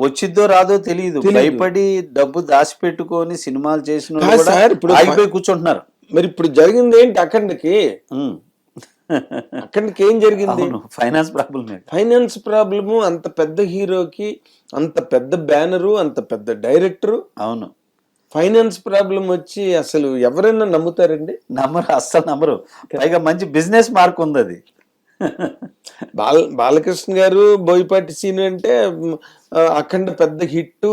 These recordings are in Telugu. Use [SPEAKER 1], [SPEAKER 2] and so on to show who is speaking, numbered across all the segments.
[SPEAKER 1] వచ్చిద్దో రాదో తెలియదు, భయపడి డబ్బు దాచిపెట్టుకొని సినిమాలు చేసిన వాళ్ళు
[SPEAKER 2] కాదు
[SPEAKER 1] కూడా
[SPEAKER 2] సార్, ఇప్పుడు
[SPEAKER 1] ఆగిపోయి కూర్చుంటున్నారు.
[SPEAKER 2] మరి ఇప్పుడు జరిగింది ఏంటి అక్కడికి? అక్కడికి ఏం జరిగింది?
[SPEAKER 1] Finance problem.
[SPEAKER 2] Finance problem. అంత పెద్ద హీరోకి అంత పెద్ద బ్యానరు, అంత పెద్ద డైరెక్టరు,
[SPEAKER 1] అవును,
[SPEAKER 2] ఫైనాన్స్ ప్రాబ్లం వచ్చి అసలు ఎవరైనా నమ్ముతారండి?
[SPEAKER 1] నమ్మరు, అస్సలు నమ్మరు. పైగా మంచి బిజినెస్ మార్క్ ఉంది అది.
[SPEAKER 2] బాలకృష్ణ గారు బోయపాటి సీన్ అంటే అఖండ పెద్ద హిట్.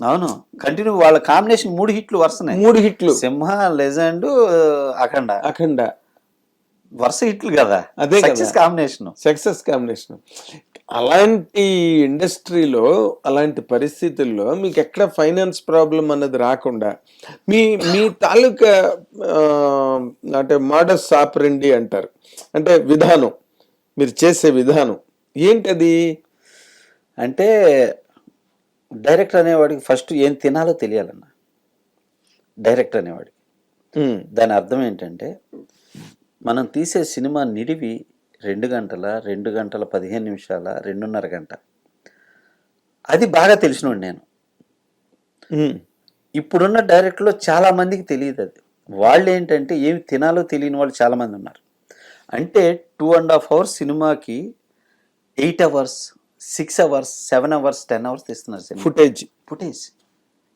[SPEAKER 1] అవును, కంటిన్యూ వాళ్ళ కాంబినేషన్ 3 హిట్లు వరుసనే.
[SPEAKER 2] 3 హిట్లు,
[SPEAKER 1] సింహ, లెజెండ్, అఖండ.
[SPEAKER 2] అఖండ
[SPEAKER 1] వరుస హిట్లు కదా,
[SPEAKER 2] అదే
[SPEAKER 1] సక్సెస్ కాంబినేషన్.
[SPEAKER 2] Success combination. అలాంటి ఇండస్ట్రీలో, అలాంటి పరిస్థితుల్లో మీకు ఎక్కడ ఫైనాన్స్ ప్రాబ్లం అన్నది రాకుండా మీ మీ తాలూకా అంటే మోడస్ ఆపరండి అంటారు, అంటే విధానం, మీరు చేసే విధానం ఏంటది?
[SPEAKER 1] అంటే డైరెక్టర్ అనేవాడికి ఫస్ట్ ఏం తినాలో తెలియాలన్న. డైరెక్టర్ అనేవాడికి దాని అర్థం ఏంటంటే, మనం తీసే సినిమా నిడివి 2 గంటల, 2 గంటల 15 నిమిషాల, 2.5 గంట, అది బాగా తెలిసినోడు నేను. ఇప్పుడున్న డైరెక్టర్లో చాలా మందికి తెలియదు అది. వాళ్ళు ఏంటంటే ఏమి తినాలో తెలియని వాళ్ళు చాలామంది ఉన్నారు. అంటే 2.5 అవర్స్ సినిమాకి 8 అవర్స్, 6 అవర్స్, 7 అవర్స్, 10 అవర్స్ తీస్తున్నారు సినిమా ఫుటేజ్.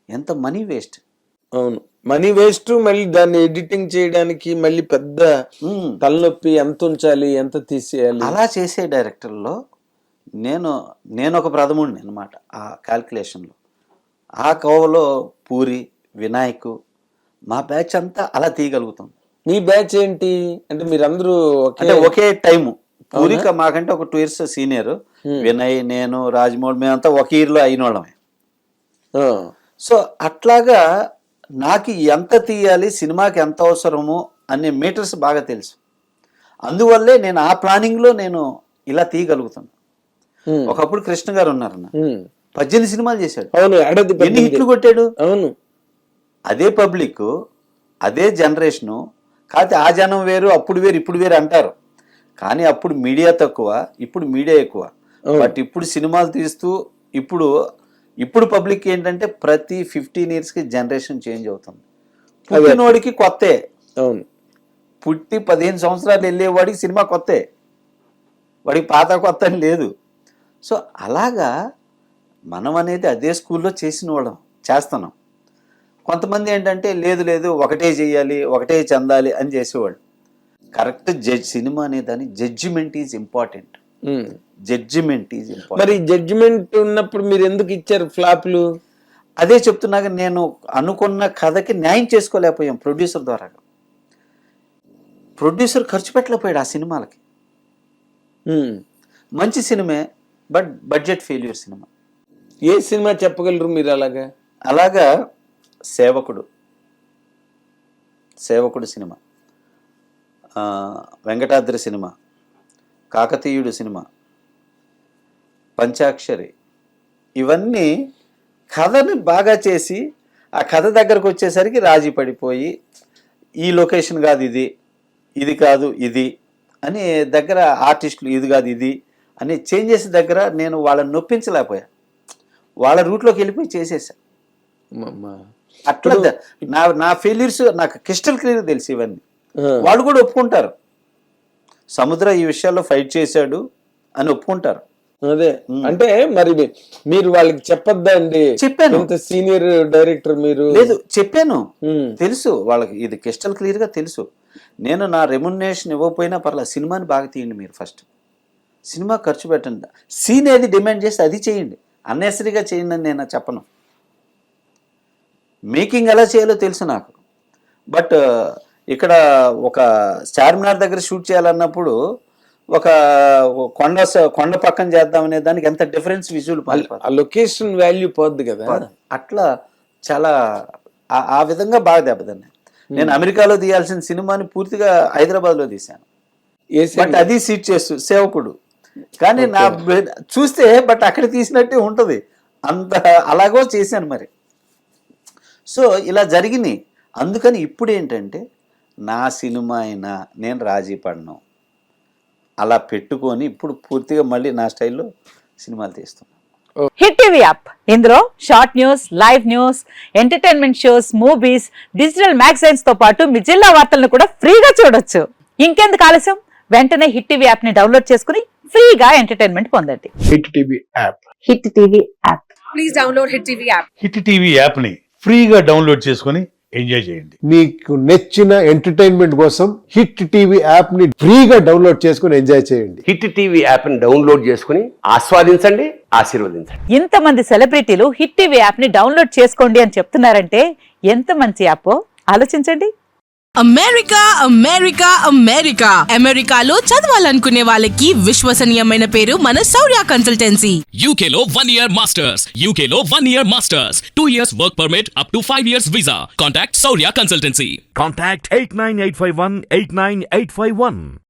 [SPEAKER 1] ఎంత మనీ వేస్ట్.
[SPEAKER 2] అవును, మనీ వేస్ట్. మళ్ళీ దాన్ని ఎడిటింగ్ చేయడానికి మళ్ళీ పెద్ద తలనొప్పి. ఎంత ఉంచాలి, ఎంత తీసేయాలి.
[SPEAKER 1] అలా చేసే డైరెక్టర్లో నేను ఒక ప్రథముడిని అనమాట ఆ క్యాల్కులేషన్లో. ఆ కోవలో పూరి, వినాయక్, మా బ్యాచ్ అంతా అలా తీయగలుగుతాం.
[SPEAKER 2] మీ బ్యాచ్ ఏంటి అంటే మీరందరూ
[SPEAKER 1] ఒకే టైము. పూరిక మాకంటే ఒక 2 years సీనియర్. వినయ్, నేను, రాజమౌళి, మేమంతా ఒక ఇయర్లో అయిన వాళ్ళమే. సో అట్లాగా నాకు ఎంత తీయాలి, సినిమాకి ఎంత అవసరమో అనే మీటర్స్ బాగా తెలుసు. అందువల్లే నేను ఆ ప్లానింగ్లో నేను ఇలా తీయగలుగుతాను. ఒకప్పుడు కృష్ణ గారు ఉన్నారన్న, 18 సినిమాలు చేశాడు.
[SPEAKER 2] అవును,
[SPEAKER 1] ఎన్ని హిట్లు కొట్టాడు.
[SPEAKER 2] అవును,
[SPEAKER 1] అదే పబ్లిక్, అదే జనరేషను. కాకపోతే ఆ జనం వేరు, అప్పుడు వేరు, ఇప్పుడు వేరు అంటారు. కానీ అప్పుడు మీడియా తక్కువ, ఇప్పుడు మీడియా ఎక్కువ. బట్ ఇప్పుడు సినిమాలు తీస్తూ ఇప్పుడు పబ్లిక్ ఏంటంటే ప్రతి 15 yearsకి జనరేషన్ చేంజ్ అవుతుంది. పుట్టినోడికి కొత్తే.
[SPEAKER 2] అవును,
[SPEAKER 1] పుట్టి 15 సంవత్సరాలు వెళ్ళేవాడికి సినిమా కొత్తే, వాడికి పాత కొత్త అని లేదు. సో అలాగా మనం అనేది అదే స్కూల్లో చేసిన వాళ్ళం చేస్తున్నాం. కొంతమంది ఏంటంటే లేదు ఒకటే చెయ్యాలి, ఒకటే చెందాలి అని చేసేవాళ్ళు. కరెక్ట్ సినిమా అనే దాని judgement is important. Judgement is important.
[SPEAKER 2] మరి జడ్జిమెంట్ ఉన్నప్పుడు మీరు ఎందుకు ఇచ్చారు ఫ్లాప్లు?
[SPEAKER 1] అదే చెప్తున్నాక, నేను అనుకున్న కథకి న్యాయం చేసుకోలేకపోయాం ప్రొడ్యూసర్ ద్వారా. ప్రొడ్యూసర్ ఖర్చు పెట్టలేకపోయాడు ఆ సినిమాలకి. మంచి సినిమే, బట్ బడ్జెట్ ఫెయిల్యూర్ సినిమా.
[SPEAKER 2] ఏ సినిమా చెప్పగలరు మీరు
[SPEAKER 1] అలాగా? సేవకుడు సినిమా, వెంకటాద్రి సినిమా, కాకతీయుడు సినిమా, పంచాక్షరి, ఇవన్నీ కథని బాగా చేసి ఆ కథ దగ్గరకు వచ్చేసరికి రాజీ పడిపోయి, ఈ లొకేషన్ కాదు ఇది కాదు ఇది అని దగ్గర ఆర్టిస్టులు ఇది కాదు ఇది అని చేంజెస్ దగ్గర నేను వాళ్ళని నొప్పించలేకపోయా. వాళ్ళ రూట్లోకి వెళ్ళిపోయి చేసేసా. అట్లా నా ఫెయిల్యూర్స్ నాకు క్రిస్టల్ క్లియర్ తెలుసు. ఇవన్నీ వాళ్ళు కూడా ఒప్పుకుంటారు. సముద్ర ఈ విషయాల్లో ఫైట్ చేశాడు అని ఒప్పుకుంటారు.
[SPEAKER 2] అదే అంటే మరి మీరు వాళ్ళకి చెప్పొద్దా అండి?
[SPEAKER 1] చెప్పాను.
[SPEAKER 2] సీనియర్ డైరెక్టర్ మీరు.
[SPEAKER 1] లేదు, చెప్పాను. తెలుసు వాళ్ళకి, ఇది క్రిస్టల్ క్లియర్ గా తెలుసు. నేను నా రెమ్యునరేషన్ ఇవ్వకపోయినా పర్లేదు, సినిమాని బాగా తీయండి మీరు, ఫస్ట్ సినిమా ఖర్చు పెట్టండి, సీన్ ఏది డిమాండ్ చేస్తే అది చేయండి, అన్నెసరీగా చేయండి అని నేను చెప్పను. మేకింగ్ ఎలా చేయాలో తెలుసు నాకు. బట్ ఇక్కడ ఒక చార్మినార్ దగ్గర షూట్ చేయాలన్నప్పుడు ఒక కొండ పక్కన చేద్దామనే దానికి ఎంత డిఫరెన్స్ విజువల్,
[SPEAKER 2] లొకేషన్ వాల్యూ పోద్ది కదా.
[SPEAKER 1] అట్లా చాలా ఆ విధంగా బాగా దెబ్బతిన్నాయి. నేను అమెరికాలో తీయాల్సిన సినిమాని పూర్తిగా హైదరాబాద్లో తీశాను. బట్ అది సీట్ చేస్తూ సేవకుడు. కానీ నా చూస్తే బట్ అక్కడ తీసినట్టే ఉంటుంది, అంత అలాగో చేశాను మరి. సో ఇలా జరిగినాయి. అందుకని ఇప్పుడు ఏంటంటే నా సినిమా అయినా నేను రాజీ పడను, అలా పెట్టుకొని ఇప్పుడు పూర్తిగా మళ్ళీ నా స్టైల్లో సినిమాలు తీస్తున్నాను.
[SPEAKER 3] హిట్ టీవీ యాప్ ఇందులో short news, live news, entertainment shows, movies, digital magazines తో పాటు మీ జిల్లా వార్తలను కూడా ఫ్రీగా చూడొచ్చు. ఇంకెందుకు ఆలస్యం, వెంటనే హిట్ టీవీ యాప్ ని డౌన్లోడ్ చేసుకుని ఫ్రీగా ఎంటర్టైన్మెంట్ పొందండి.
[SPEAKER 4] Hit TV app.
[SPEAKER 3] Hit TV app.
[SPEAKER 5] Please download Hit TV app.
[SPEAKER 6] Hit TV యాప్ని ఫ్రీగా డౌన్లోడ్ చేసుకొని ఎంజాయ్ చేయండి.
[SPEAKER 4] మీకు నచ్చిన ఎంటర్టైన్మెంట్ కోసం హిట్ టీవీ యాప్ ని ఫ్రీగా డౌన్లోడ్ చేసుకుని ఎంజాయ్ చేయండి.
[SPEAKER 7] హిట్ టీవీ యాప్ని డౌన్లోడ్ చేసుకుని ఆస్వాదించండి, ఆశీర్వదించండి.
[SPEAKER 3] ఇంతమంది సెలబ్రిటీలు హిట్ టీవీ యాప్ ని డౌన్లోడ్ చేసుకోండి అని చెప్తున్నారంటే ఎంత మంచి యాప్ ఆలోచించండి.
[SPEAKER 8] అమెరికా అమెరికా అమెరికా అమెరికాలో చదవాలనుకునే వాళ్ళకి విశ్వసనీయమైన పేరు మన శౌర్య కన్సల్టెన్సీ.
[SPEAKER 9] UK లో 1 year masters. UK లో 1 year masters. 2 years work permit up to 5 years visa. Contact Saurya Consultancy.
[SPEAKER 10] Contact 89851 89851.